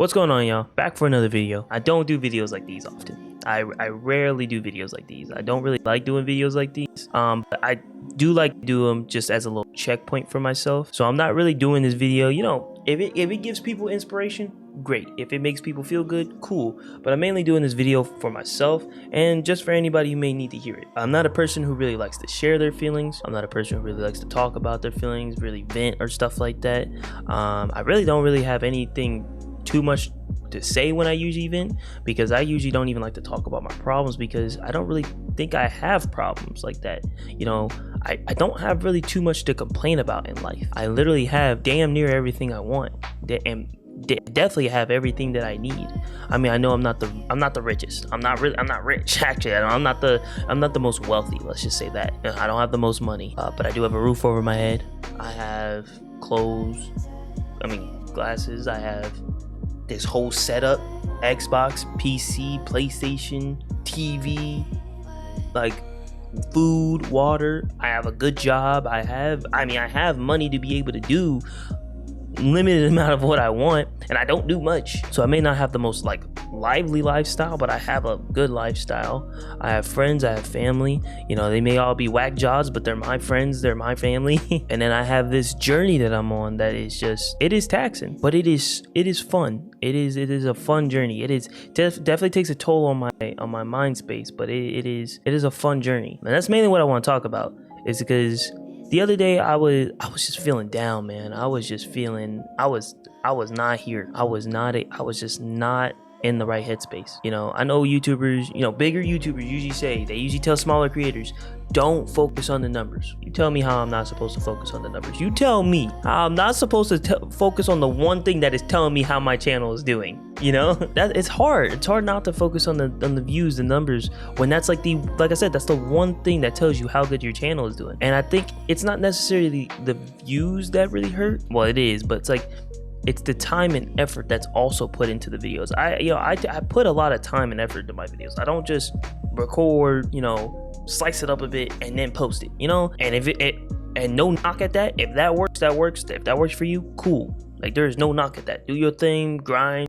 What's going on, y'all? Back for another video. I don't do videos like these often. I rarely do videos like these. I don't really like doing videos like these. But I do like to do them just as a little checkpoint for myself. So I'm not really doing this video, if it gives people inspiration, great. If it makes people feel good, cool. But I'm mainly doing this video for myself and just for anybody who may need to hear it. I'm not a person who really likes to share their feelings. I'm not a person who really likes to talk about their feelings, really vent or stuff like that. I really don't really have anything too much to say when I usually vent, because I usually don't even like to talk about my problems, because I don't really think I have problems like that. I don't have really too much to complain about in life. I literally have damn near everything I want, and definitely have everything that I need. I mean, I know I'm not the richest. I'm not rich actually. I'm not the most wealthy, let's just say that. I don't have the most money, but I do have a roof over my head. I have clothes, glasses. I have this whole setup: Xbox, PC, PlayStation, TV, like food, water. I have a good job. I have money to be able to do limited amount of what I want, and I don't do much. So I may not have the most lively lifestyle, but I have a good lifestyle. I have friends, I have family. They may all be whack jobs, but they're my friends, they're my family. And then I have this journey that I'm on that is it is taxing, but it is fun. It is a fun journey. It is definitely takes a toll on my mind space, but it is a fun journey. And that's mainly what I want to talk about, is because the other day I was just feeling down, man. I was just feeling I was not here. I was just not in the right headspace. I know YouTubers, bigger YouTubers usually tell smaller creators, don't focus on the numbers. You tell me how I'm not supposed to focus on the numbers. You tell me how I'm not supposed to focus on the one thing that is telling me how my channel is doing. That it's hard. It's hard not to focus on the views, the numbers, when that's like I said, that's the one thing that tells you how good your channel is doing. And I think it's not necessarily the views that really hurt. Well, it is, but it's the time and effort that's also put into the videos. I put a lot of time and effort into my videos. I don't just record, slice it up a bit and then post it, and if and no knock at that. If that works, that works. If that works for you, cool. There is no knock at that. Do your thing, grind.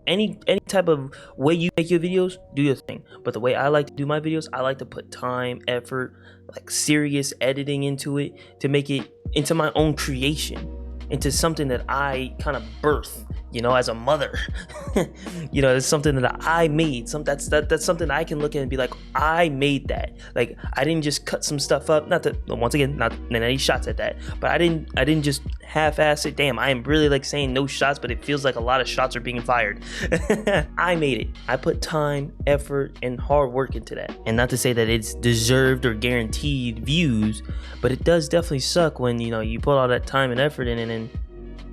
Any type of way you make your videos, do your thing. But the way I like to do my videos, I like to put time, effort, serious editing into it, to make it into my own creation, into something that I kind of birth, as a mother. It's something that I made. That's something I can look at and be like, I made that. I didn't just cut some stuff up. Not any shots at that, but I didn't just half-ass it. Damn, I am really saying no shots, but it feels like a lot of shots are being fired. I made it. I put time, effort, and hard work into that. And not to say that it's deserved or guaranteed views, but it does definitely suck when you put all that time and effort in and then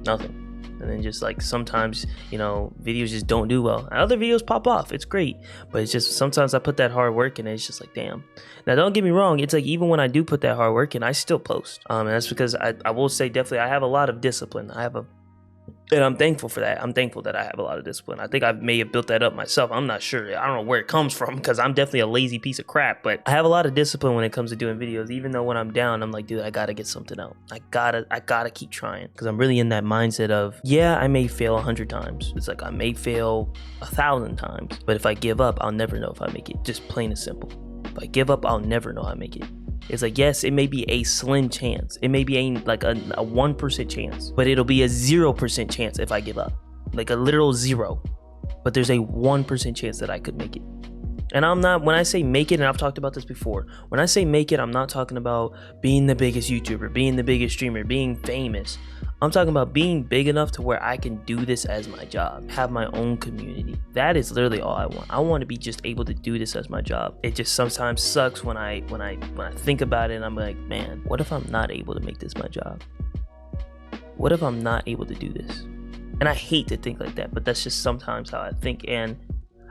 nothing. And then just sometimes videos just don't do well, and other videos pop off. It's great, but it's just sometimes I put that hard work in and it's just damn. Now don't get me wrong, it's even when I do put that hard work in, I still post, and that's because I will say definitely I have a lot of discipline. And I'm thankful for that. I'm thankful that I have a lot of discipline. I think I may have built that up myself. I'm not sure. I don't know where it comes from, because I'm definitely a lazy piece of crap. But I have a lot of discipline when it comes to doing videos. Even though when I'm down, I'm like, dude, I gotta get something out. I gotta keep trying, because I'm really in that mindset of, yeah, I may fail 100 times. It's I may fail 1,000 times. But if I give up, I'll never know if I make it. Just plain and simple. If I give up, I'll never know I make it. It's yes, it may be a slim chance. It may be a 1% chance, but it'll be a 0% chance if I give up. A literal zero. But there's a 1% chance that I could make it. And when I say make it, and I've talked about this before, when I say make it, I'm not talking about being the biggest YouTuber, being the biggest streamer, being famous. I'm talking about being big enough to where I can do this as my job, have my own community. That is literally all I want. I want to be just able to do this as my job. It just sometimes sucks when I think about it, and I'm like, man, what if I'm not able to make this my job? What if I'm not able to do this? And I hate to think like that, but that's just sometimes how I think. And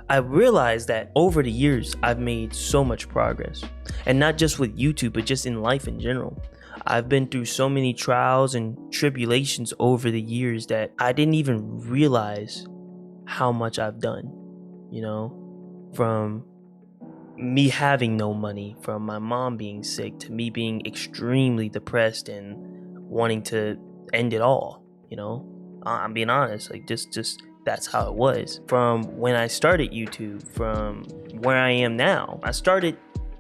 I realized that over the years, I've made so much progress, and not just with YouTube, but just in life in general. I've been through so many trials and tribulations over the years that I didn't even realize how much I've done, from me having no money, from my mom being sick, to me being extremely depressed and wanting to end it all. I'm being honest, just that's how it was. From when I started YouTube, from where I am now, I started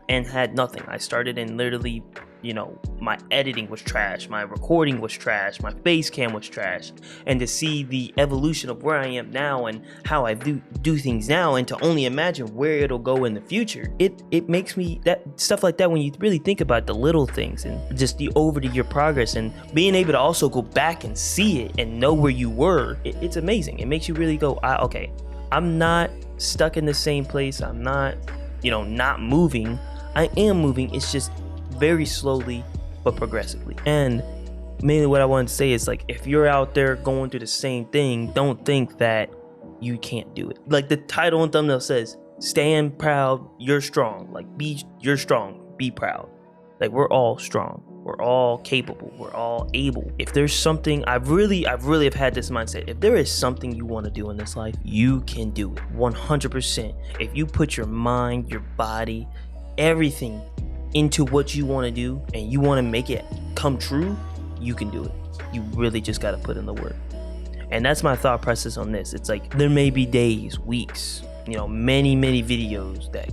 and had nothing. I started and literally, you know, my editing was trash, my recording was trash, my face cam was trash. And to see the evolution of where I am now and how I do things now, and to only imagine where it'll go in the future, it makes me, that stuff like that, when you really think about the little things and just the over the year progress and being able to also go back and see it and know where you were, it's amazing. It makes you really go, okay, I'm not stuck in the same place. I'm not, you know, not moving. I am moving. It's just very slowly but progressively. And mainly what I wanted to say is, like, if you're out there going through the same thing, don't think that you can't do it. Like the title and thumbnail says, stand proud, you're strong. Like, you're strong, be proud. Like, we're all strong, we're all capable, we're all able. If there's something, I've really have had this mindset, if there is something you want to do in this life, you can do it 100%. If you put your mind, your body, everything into what you want to do and you want to make it come true, you can do it. You really just got to put in the work. And that's my thought process on this. It's like, there may be days, weeks, you know, many videos that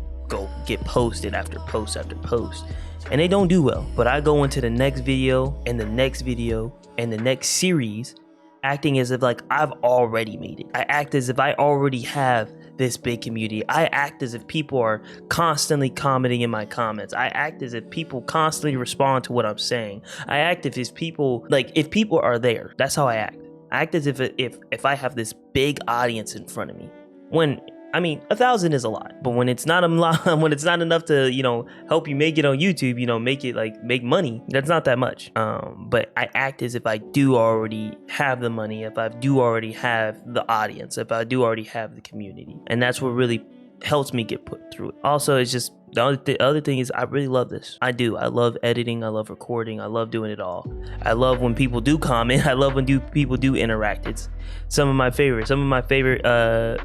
get posted after post after post, and they don't do well, but I go into the next video and the next video and the next series acting as if like I've already made it. I act as if I already have this big community. I act as if people are constantly commenting in my comments. I act as if people constantly respond to what I'm saying. I act as if people, like, if people are there. That's how I act. I act as if I have this big audience in front of me. When, I mean, 1,000 is a lot, but when it's not a lot, when it's not enough to, you know, help you make it on YouTube, you know, make it like make money, that's not that much. But I act as if I do already have the money, if I do already have the audience, if I do already have the community, and that's what really helps me get put through it. Also, it's just the other thing is, I really love this. I do. I love editing. I love recording. I love doing it all. I love when people do comment. I love when people do interact. It's some of my favorites. Some of my favorite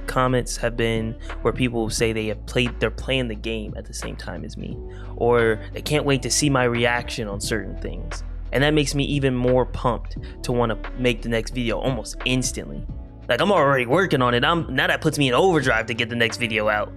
comments have been where people say they're playing the game at the same time as me, or they can't wait to see my reaction on certain things. And that makes me even more pumped to want to make the next video almost instantly. Like, I'm already working on it. Now that puts me in overdrive to get the next video out.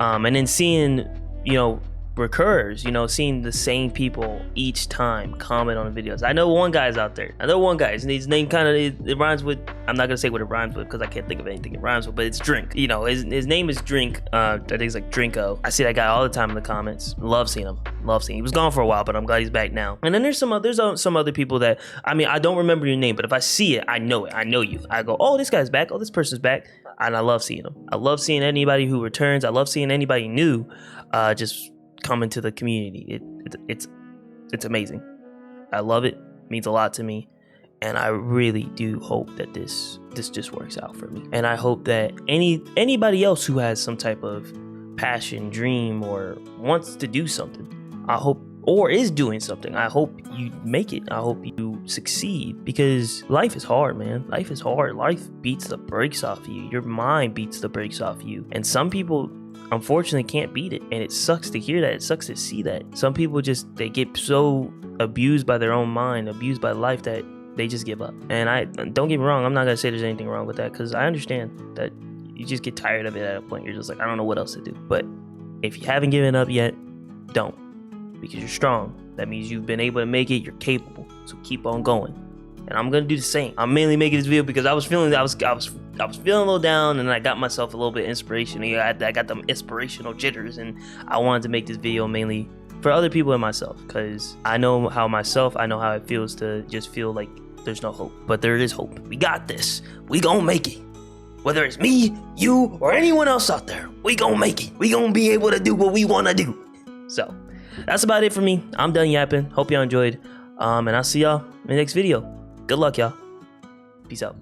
And then seeing, you know, recurs, you know, seeing the same people each time comment on the videos. I know one guy's out there. I know one guy. His name kind of, it rhymes with, I'm not gonna say what it rhymes with because I can't think of anything it rhymes with, but it's Drink. You know, his name is Drink. I think it's like Drinko. I see that guy all the time in the comments. Love seeing him. Love seeing him. He was gone for a while, but I'm glad he's back now. And then there's some other people that, I mean, I don't remember your name, but if I see it, I know it. I know you. I go, oh, this guy's back. Oh, this person's back. And I love seeing them. I love seeing anybody who returns. I love seeing anybody new just come into the community. It's amazing. I love it. It means a lot to me, and I really do hope that this just works out for me. And I hope that anybody else who has some type of passion, dream, or wants to do something, I hope, or is doing something, I hope you make it. I hope you succeed, because life is hard, man. Life is hard. Life beats the brakes off of you. Your mind beats the brakes off of you, and some people unfortunately can't beat it, and it sucks to hear that. It sucks to see that. Some people they get so abused by their own mind, abused by life, that they just give up. And I don't get me wrong, I'm not gonna say there's anything wrong with that, because I understand that you just get tired of it at a point. You're just like, I don't know what else to do. But if you haven't given up yet, don't, because you're strong. That means you've been able to make it. You're capable. So keep on going. And I'm gonna do the same. I'm mainly making this video because I was feeling a little down, and I got myself a little bit inspirational. I got them inspirational jitters, and I wanted to make this video mainly for other people and myself, because I know how it feels to just feel like there's no hope. But there is hope. We got this. We gonna make it. Whether it's me, you, or anyone else out there, we gonna make it. We gonna be able to do what we wanna do. So that's about it for me. I'm done yapping. Hope y'all enjoyed. And I'll see y'all in the next video. Good luck, y'all. Peace out.